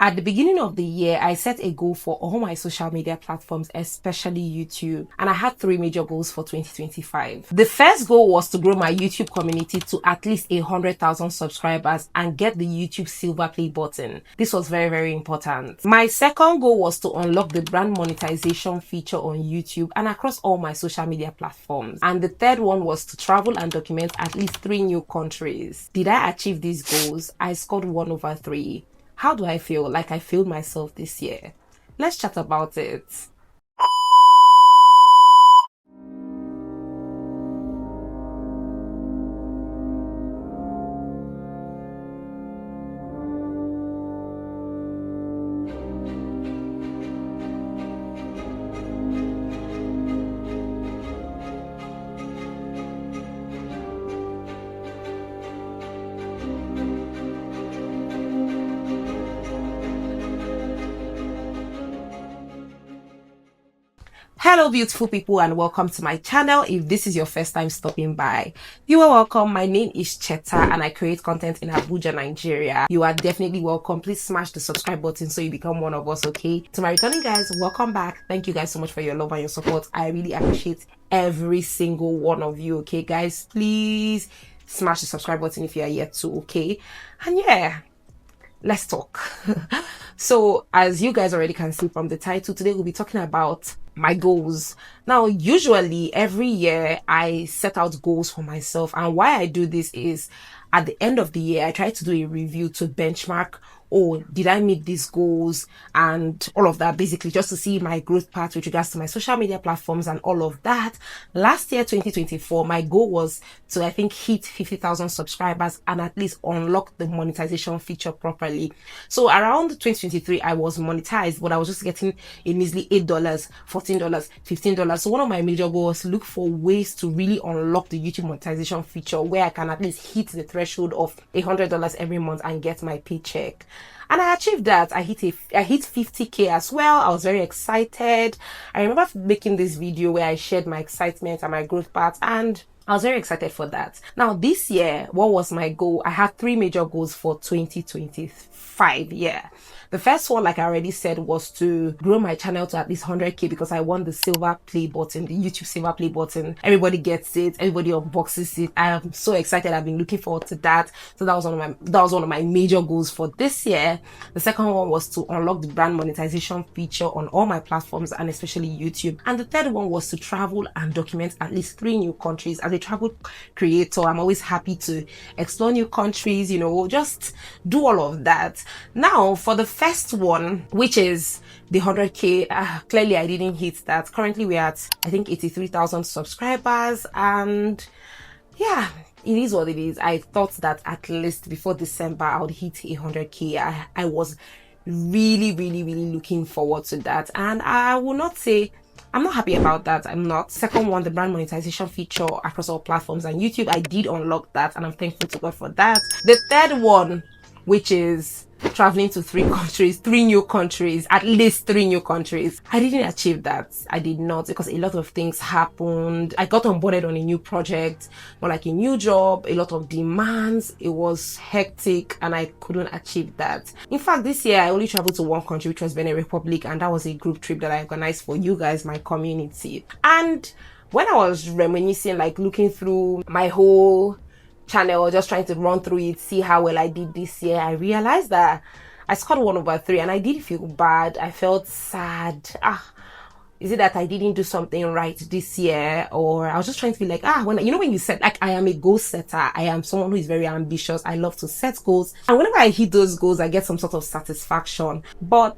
At the beginning of the year, I set a goal for all my social media platforms, especially YouTube, and I had three major goals for 2025. The first goal was to grow my YouTube community to at least 100,000 subscribers and get the YouTube silver play button. This was very, very important. My second goal was to unlock the brand monetization feature on YouTube and across all my social media platforms. And the third one was to travel and document at least 3 new countries. Did I achieve these goals? I scored 1/3. How do I feel? Like I failed myself this year. Let's chat about it. Hello beautiful people and welcome to my channel. If this is your first time stopping by, you are welcome. My name is Cheta and I create content in Abuja, Nigeria. You are definitely welcome. Please smash the subscribe button so you become one of us, okay? To my returning guys, welcome back. Thank you guys so much for your love and your support. I really appreciate every single one of you, okay guys? Please smash the subscribe button if you are yet to, okay? And yeah, let's talk. So as you guys already can see from the title, today we'll be talking about my goals. Now, usually every year I set out goals for myself, and why I do this is at the end of the year I try to do a review to benchmark, oh, did I meet these goals and all of that, basically just to see my growth path with regards to my social media platforms and all of that. Last year 2024, my goal was to I think hit 50,000 subscribers and at least unlock the monetization feature properly. So around 2023 I was monetized, but I was just getting a measly $8, $14, $15. So one of my major goals was look for ways to really unlock the YouTube monetization feature where I can at least hit the threshold of $100 every month and get my paycheck. And I achieved that. I hit 50k as well. I was very excited. I remember making this video where I shared my excitement and my growth path, and I was very excited for that. Now this year, what was my goal? I had 3 major goals for 2025. Yeah. The first one, like I already said, was to grow my channel to at least 100k because I want the silver play button, the YouTube silver play button. Everybody gets it. Everybody unboxes it. I am so excited. I've been looking forward to that. So that was one of my major goals for this year. The second one was to unlock the brand monetization feature on all my platforms and especially YouTube. And the third one was to travel and document at least 3 new countries. As a travel creator, I'm always happy to explore new countries, you know, just do all of that. Now, for the first one, which is the 100k, clearly I didn't hit that. Currently we're at I think 83,000 subscribers, and yeah, it is what it is. I thought that at least before December I would hit 100k. I was really looking forward to that, and I will not say I'm not happy about that. I'm not. Second one, the brand monetization feature across all platforms and YouTube, I did unlock that and I'm thankful to God for that. The third one, which is traveling to 3 countries, 3 new countries, at least 3 new countries, I didn't achieve that. I did not, because a lot of things happened. I got onboarded on a new project, more like a new job, a lot of demands. It was hectic and I couldn't achieve that. In fact, this year I only traveled to 1 country, which was Benin Republic, and that was a group trip that I organized for you guys, my community. And when I was reminiscing, like looking through my whole channel, just trying to run through it, see how well I did this year, I realized that I scored 1/3 and I did feel bad. I felt sad. Is it that I didn't do something right this year? Or I was just trying to be like, when you said, like, I am a goal setter. I am someone who is very ambitious. I love to set goals, and whenever I hit those goals I get some sort of satisfaction, but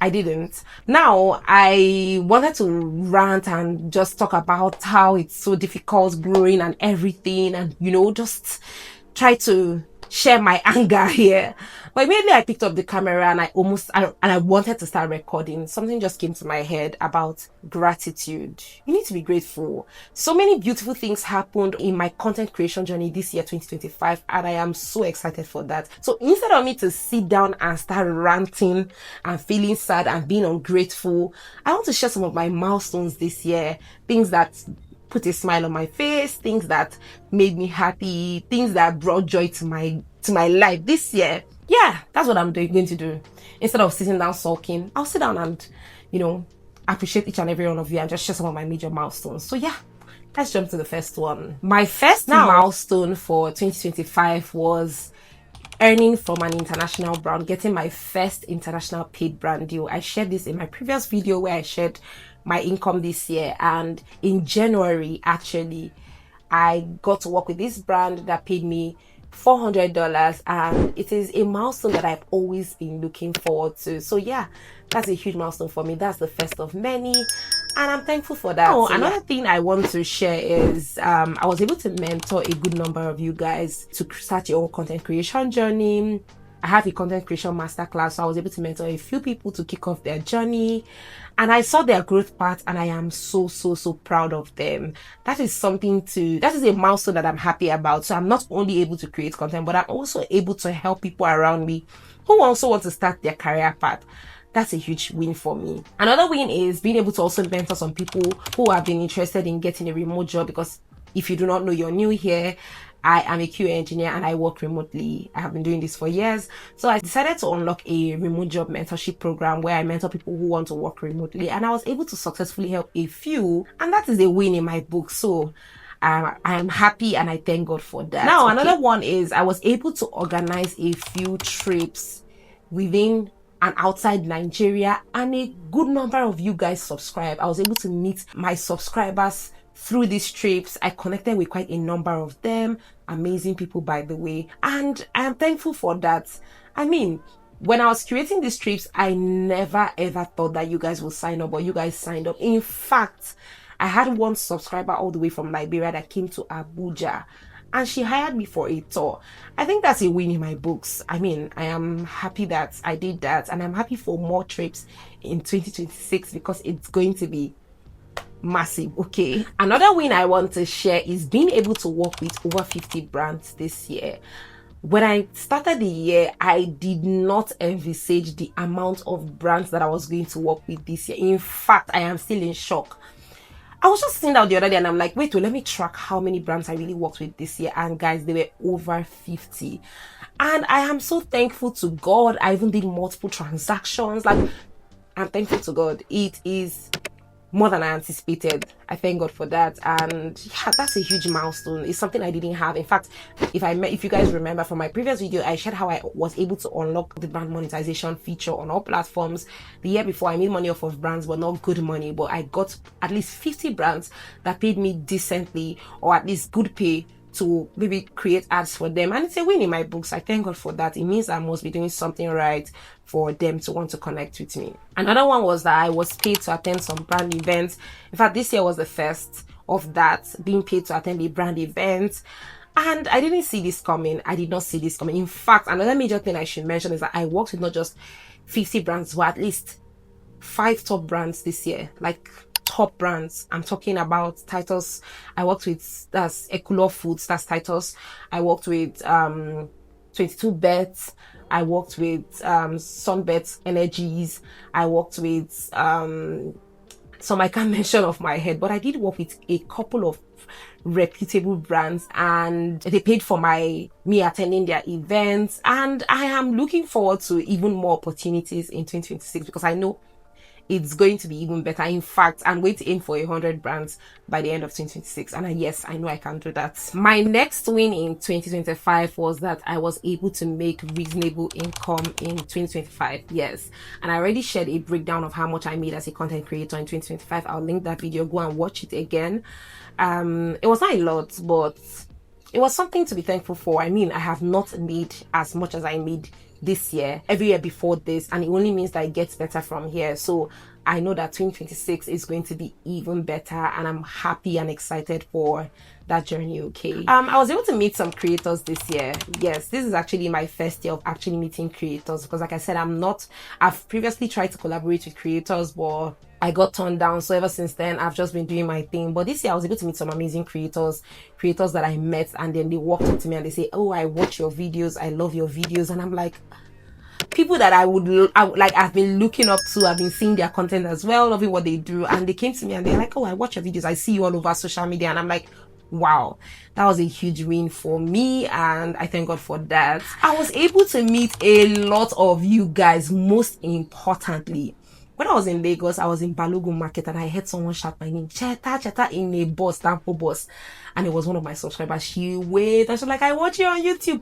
I didn't. Now, I wanted to rant and just talk about how it's so difficult growing and everything, and, you know, just try to share my anger here. But immediately I picked up the camera and I wanted to start recording. Something just came to my head about gratitude. You need to be grateful. So many beautiful things happened in my content creation journey this year, 2025, and I am so excited for that. So instead of me to sit down and start ranting and feeling sad and being ungrateful, I want to share some of my milestones this year, things that put a smile on my face, things that made me happy, things that brought joy to my life this year. yeah, that's what I'm going to do. Instead of sitting down sulking, I'll sit down and, you know, appreciate each and every one of you and just share some of my major milestones. So yeah, let's jump to the first one. My first milestone for 2025 was earning from an international brand, getting my first international paid brand deal. I shared this in my previous video where I shared my income this year, and in January actually I got to work with this brand that paid me $400, and it is a milestone that I've always been looking forward to. So yeah, that's a huge milestone for me. That's the first of many, and I'm thankful for that. So another thing I want to share is I was able to mentor a good number of you guys to start your own content creation journey. I have a content creation masterclass, so I was able to mentor a few people to kick off their journey, and I saw their growth path, and I am so proud of them. That is a milestone that I'm happy about. So I'm not only able to create content, but I'm also able to help people around me who also want to start their career path. That's a huge win for me. Another win is being able to also mentor some people who have been interested in getting a remote job, because if you do not know, you're new here, I am a QA engineer and I work remotely. I have been doing this for years. So I decided to unlock a remote job mentorship program where I mentor people who want to work remotely, and I was able to successfully help a few, and that is a win in my book. So I am happy and I thank God for that. Now, another one is I was able to organize a few trips within and outside Nigeria, and a good number of you guys subscribe. I was able to meet my subscribers through these trips. I connected with quite a number of them. Amazing people, by the way, and I am thankful for that. I mean, when I was creating these trips, I never ever thought that you guys would sign up, but you guys signed up. In fact, I had one subscriber all the way from Liberia that came to Abuja, and she hired me for a tour. I think that's a win in my books. I mean, I am happy that I did that, and I'm happy for more trips in 2026 because it's going to be massive. Okay, another win I want to share is being able to work with over 50 brands this year. When I started the year, I did not envisage the amount of brands that I was going to work with this year. In fact, I am still in shock. I was just sitting down the other day and I'm like, wait, let me track how many brands I really worked with this year. And guys, they were over 50. And I am so thankful to God. I even did multiple transactions. Like, I'm thankful to God. It is more than I anticipated. I thank God for that. And yeah, that's a huge milestone. It's something I didn't have. In fact, if you guys remember from my previous video, I shared how I was able to unlock the brand monetization feature on all platforms. The year before, I made money off of brands, but not good money. But I got at least 50 brands that paid me decently, or at least good pay, to maybe create ads for them, and it's a win in my books. I thank God for that. It means I must be doing something right for them to want to connect with me. Another one was that I was paid to attend some brand events. In fact, this year was the first of that, being paid to attend a brand event, and I didn't see this coming. I did not see this coming. In fact, another major thing I should mention is that I worked with not just 50 brands, but at least 5 top brands this year, like top brands. I'm talking about Titus. I worked with, that's Eculor Foods, that's Titus. I worked with 22Bet. I worked with Sunbet Energies. I worked with some I can't mention off my head, but I did work with a couple of reputable brands, and they paid for me attending their events. And I am looking forward to even more opportunities in 2026 because I know it's going to be even better. In fact, I'm going to aim for 100 brands by the end of 2026. And yes, I know I can do that. My next win in 2025 was that I was able to make reasonable income in 2025. Yes. And I already shared a breakdown of how much I made as a content creator in 2025. I'll link that video. Go and watch it again. It was not a lot, but it was something to be thankful for. I mean, I have not made as much as I made this year, every year before this, and it only means that it gets better from here. So I know that 2026 is going to be even better, and I'm happy and excited for that journey. Okay, I was able to meet some creators this year. Yes, this is actually my first year of actually meeting creators, because like I said, I've previously tried to collaborate with creators, but I got turned down. So ever since then, I've just been doing my thing. But this year I was able to meet some amazing creators that I met, and then they walked up to me and they say, oh, I watch your videos, I love your videos. And I'm like, people that I would like, I've been looking up to, I've been seeing their content as well, loving what they do. And they came to me and they're like, oh, I watch your videos, I see you all over social media. And I'm like, Wow, that was a huge win for me, and I thank God for that. I was able to meet a lot of you guys. Most importantly, when I was in Lagos, I was in Balogun Market and I heard someone shout my name, Cheta, Cheta, in a bus, Tampo bus. And it was one of my subscribers. She waved and she was like, I watch you on YouTube.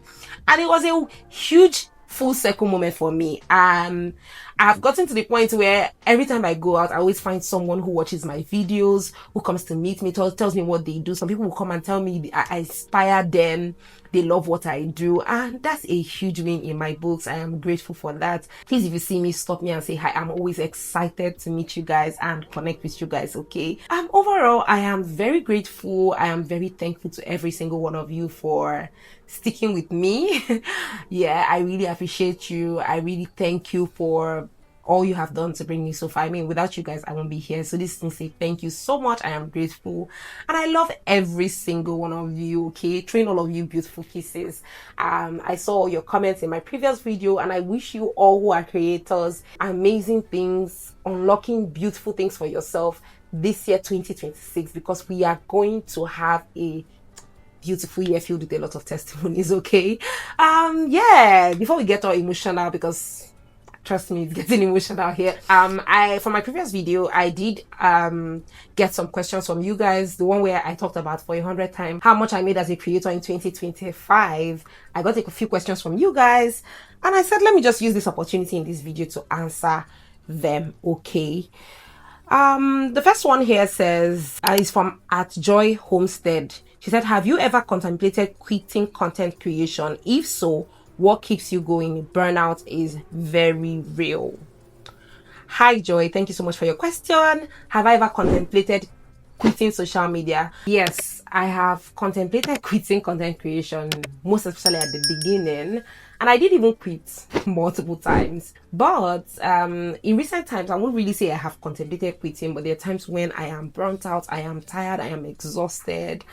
And it was a huge full circle moment for me. I've gotten to the point where every time I go out, I always find someone who watches my videos, who comes to meet me, tells me what they do. Some people will come and tell me I inspire them. They love what I do. And that's a huge win in my books. I am grateful for that. Please, if you see me, stop me and say hi. I'm always excited to meet you guys and connect with you guys, okay? Overall, I am very grateful. I am very thankful to every single one of you for sticking with me. Yeah, I really appreciate you. I really thank you for all you have done to bring me so far. I mean, without you guys, I won't be here. So this is to say thank you so much. I am grateful. And I love every single one of you, okay? Train all of you beautiful pieces. I saw your comments in my previous video, and I wish you all who are creators amazing things, unlocking beautiful things for yourself this year, 2026, because we are going to have a beautiful year filled with a lot of testimonies, okay? Yeah, before we get all emotional, because trust me, it's getting emotional here. For my previous video, I did get some questions from you guys. The one where I talked about for 100 times how much I made as a creator in 2025. I got a few questions from you guys, and I said, let me just use this opportunity in this video to answer them, okay? The first one here says, is from @Joy Homestead. She said, have you ever contemplated quitting content creation? If so, what keeps you going? Burnout is very real. Hi Joy, thank you so much for your question. Have I ever contemplated quitting social media? Yes, I have contemplated quitting content creation, most especially at the beginning, and I did even quit multiple times. But in recent times, I won't really say I have contemplated quitting, but there are times when I am burnt out, I am tired, I am exhausted.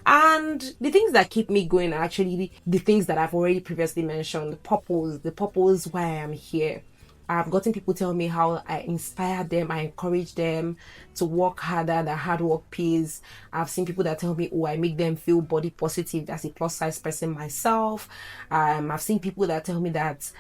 And the things that keep me going are actually the things that I've already previously mentioned, the purpose why I am here. I've gotten people tell me how I inspire them, I encourage them to work harder, that hard work pays. I've seen people that tell me, oh, I make them feel body positive as a plus size person myself. I've seen people that tell me that,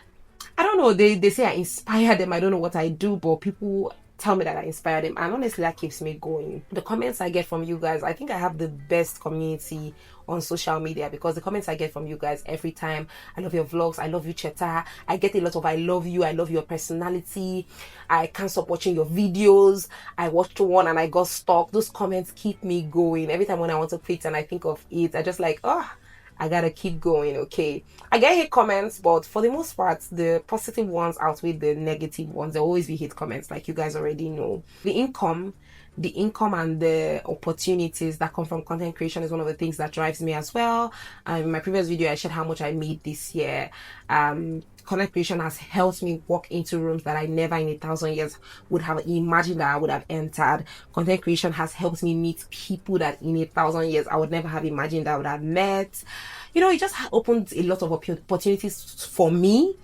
I don't know, they say I inspire them. I don't know what I do, but people tell me that I inspire them, and honestly that keeps me going. The comments I get from you guys, I think I have the best community on social media, because the comments I get from you guys every time, I love your vlogs, I love you Cheta, I get a lot of I love you, I love your personality, I can't stop watching your videos, I watched one and I got stuck. Those comments keep me going. Every time when I want to quit and I think of it, I just like, oh, I gotta keep going, okay? I get hate comments, but for the most part, the positive ones outweigh the negative ones. There will always be hate comments, like you guys already know. The income and the opportunities that come from content creation is one of the things that drives me as well. In my previous video, I shared how much I made this year. Content creation has helped me walk into rooms that I never in 1,000 years would have imagined that I would have entered. Content creation has helped me meet people that in 1,000 years I would never have imagined I would have met. You know, it just opened a lot of opportunities for me,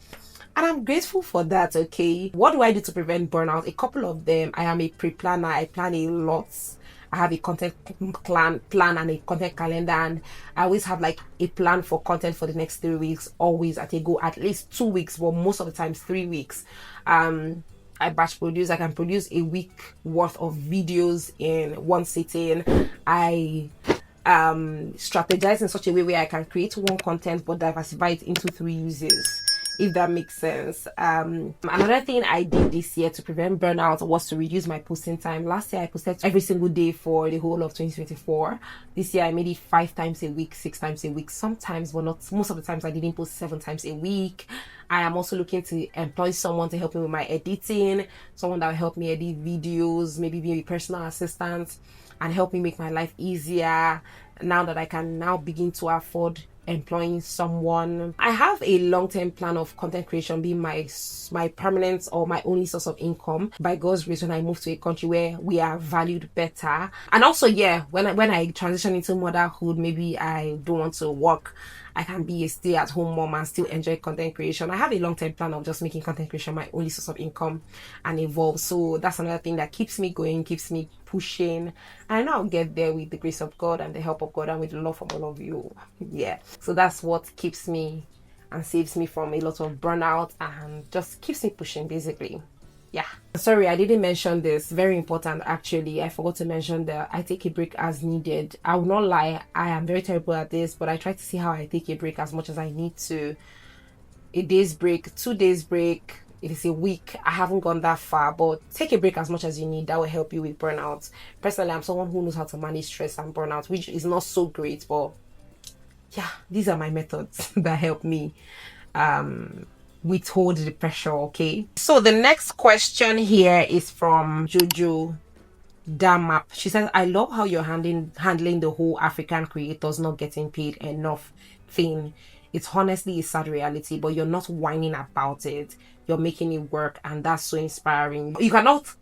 and I'm grateful for that, okay? What do I do to prevent burnout? A couple of them. I am a pre-planner. I plan a lot. I have a content plan and a content calendar, and I always have like a plan for content for the next 3 weeks, always at a go, at least 2 weeks, but most of the times 3 weeks. I batch produce. I can produce a week worth of videos in one sitting. I strategize in such a way where I can create one content but diversify it into 3 uses, if that makes sense. Another thing I did this year to prevent burnout was to reduce my posting time. Last year I posted every single day for the whole of 2024. This year I made it 5 times a week, 6 times a week, sometimes, but not most of the times. I didn't post 7 times a week. I am also looking to employ someone to help me with my editing, someone that will help me edit videos, maybe be a personal assistant and help me make my life easier now that I can now begin to afford employing someone. I have a long-term plan of content creation being my permanent or my only source of income, by God's grace, when I move to a country where we are valued better. And also, yeah, when I transition into motherhood, maybe I don't want to work I can be a stay-at-home mom and still enjoy content creation. I have a long-term plan of just making content creation my only source of income and evolve. So that's another thing that keeps me going, keeps me pushing. And I know I'll get there with the grace of God and the help of God and with the love from all of you. Yeah. So that's what keeps me and saves me from a lot of burnout and just keeps me pushing, basically. Yeah. Sorry, I didn't mention this. Very important, actually. I forgot to mention that I take a break as needed. I will not lie, I am very terrible at this, but I try to see how I take a break as much as I need to. A day's break, 2 days break, if it's a week, I haven't gone that far, but take a break as much as you need. That will help you with burnout. Personally, I'm someone who knows how to manage stress and burnout, which is not so great, but yeah, these are my methods that help me withhold the pressure. Okay, so the next question here is from Jojo Damap. She says, I love how you're handling the whole African creators not getting paid enough thing. It's honestly a sad reality, but you're not whining about it. You're making it work, and that's so inspiring. You cannot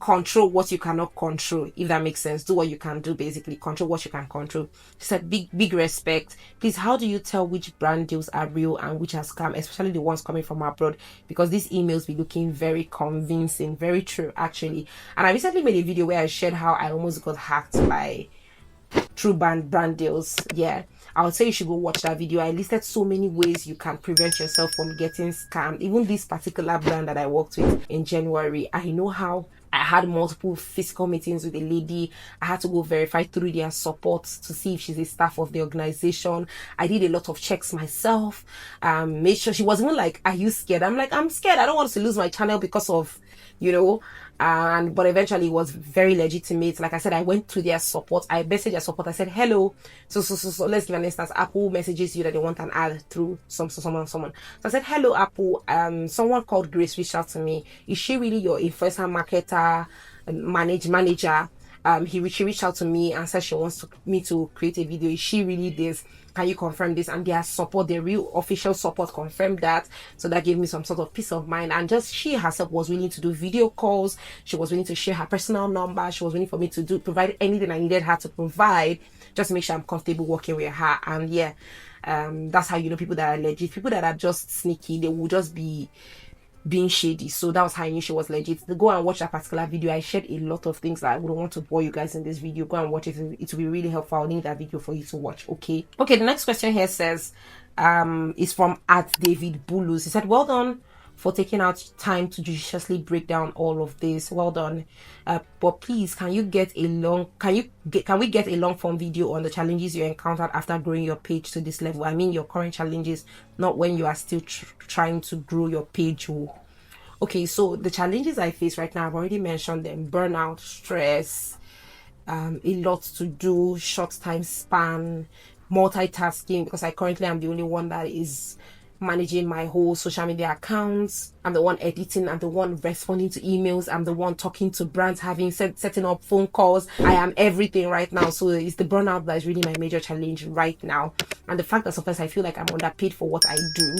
control what you cannot control, if that makes sense. Do what you can do, basically. Control what you can control. She said, big respect. Please, how do you tell which brand deals are real and which are scam, especially the ones coming from abroad? Because these emails be looking very convincing. Very true, actually. And I recently made a video where I shared how I almost got hacked by true brand deals. Yeah, I would say you should go watch that video. I listed so many ways you can prevent yourself from getting scammed. Even this particular brand that I worked with in January, I know how. I had multiple physical meetings with a lady. I had to go verify through their support to see if she's a staff of the organization. I did a lot of checks myself. Made sure she wasn't like, are you scared? I'm like, I'm scared. I don't want to lose my channel because of, you know, but eventually it was very legitimate. Like I said, I went to their support. I messaged their support. I said, hello. So let's give an instance. Apple messages you that they want an ad through someone. So I said, hello, Apple. Someone called Grace reached out to me. Is she really your influencer marketer, manager? She reached out to me and said she wants me to create a video. Is she really this? Can you confirm this? And their support, their real official support, confirmed that. So that gave me some sort of peace of mind. And just she herself was willing to do video calls. She was willing to share her personal number. She was willing for me to provide anything I needed her to provide, just to make sure I'm comfortable working with her. And yeah, that's how you know people that are legit. People that are just sneaky, they will just be being shady. So that was how I knew she was legit. Go and watch that particular video. I shared a lot of things that I wouldn't want to bore you guys in this video. Go and watch it. It will be really helpful. I'll link that video for you to watch. Okay, the next question here says is from @David Bulus. He said, well done for taking out time to judiciously break down all of this. Well done. But please, can we get a long form video on the challenges you encountered after growing your page to this level? I mean your current challenges, not when you are still trying to grow your page. Okay, so the challenges I face right now, I've already mentioned them: burnout, stress, a lot to do, short time span, multitasking, because I currently am the only one that is managing my whole social media accounts. I'm the one editing, I'm the one responding to emails, I'm the one talking to brands, setting up phone calls. I am everything right now. So it's the burnout that is really my major challenge right now. And the fact that sometimes I feel like I'm underpaid for what I do,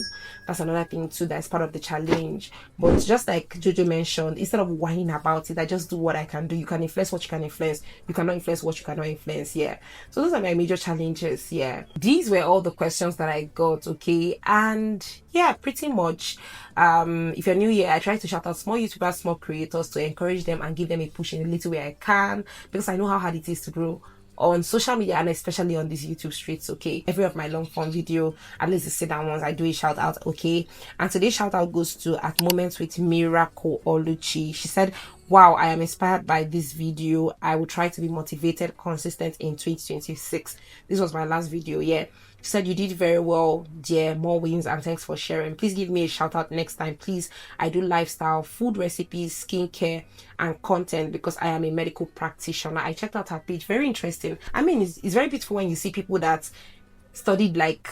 that's another thing too that's part of the challenge. But just like Jojo mentioned, instead of whining about it, I just do what I can do. You can influence what you can influence. You cannot influence what you cannot influence. Yeah. So those are my major challenges. Yeah. These were all the questions that I got. Okay. And yeah, pretty much. If you're new here, I try to shout out small YouTubers, small creators, to encourage them and give them a push in the little way I can, because I know how hard it is to grow on social media, and especially on these YouTube streets. Okay, every of my long form video, at least the sit down ones, I do a shout out. Okay, and today's shout out goes to At Moments with Miracle Oluchi. She said, wow, I am inspired by this video. I will try to be motivated, consistent in 2026. This was my last video. Yeah. She said, you did very well, dear. More wins, and thanks for sharing. Please give me a shout out next time, please. I do lifestyle, food recipes, skincare, and content because I am a medical practitioner. I checked out her page. Very interesting. I mean, it's very beautiful when you see people that studied like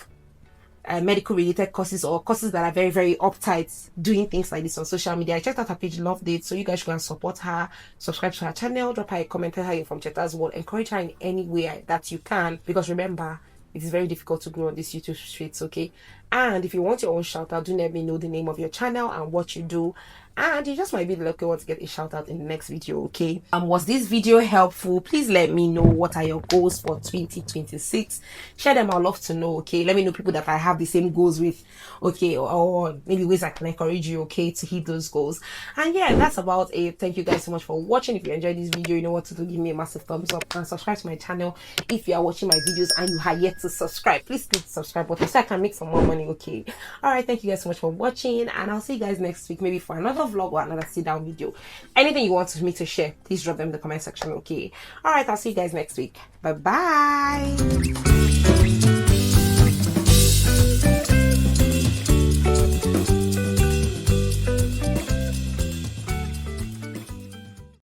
medical related courses or courses that are very, very uptight doing things like this on social media. I checked out her page, loved it. So you guys should go and support her, subscribe to her channel, drop her a comment, tell her you're from Cheta's World, encourage her in any way that you can, because remember, it is very difficult to grow on these YouTube streets. Okay, And if you want your own shout out, do let me know the name of your channel and what you do, and you just might be the lucky one to get a shout out in the next video. Okay, was this video helpful? Please let me know what are your goals for 2026. Share them. I'd love to know. Okay, let me know people that I have the same goals with. Okay, or maybe ways I can encourage you, okay, to hit those goals. And yeah, that's about it. Thank you guys so much for watching. If you enjoyed this video, you know what to do. Give me a massive thumbs up and subscribe to my channel. If you are watching my videos and you are yet to subscribe, please click the subscribe button so I can make some more money. Okay, all right, thank you guys so much for watching, and I'll see you guys next week, maybe for another vlog or another sit down video. Anything you want me to share, please drop them in the comment section. Okay, all right, I'll see you guys next week. Bye bye.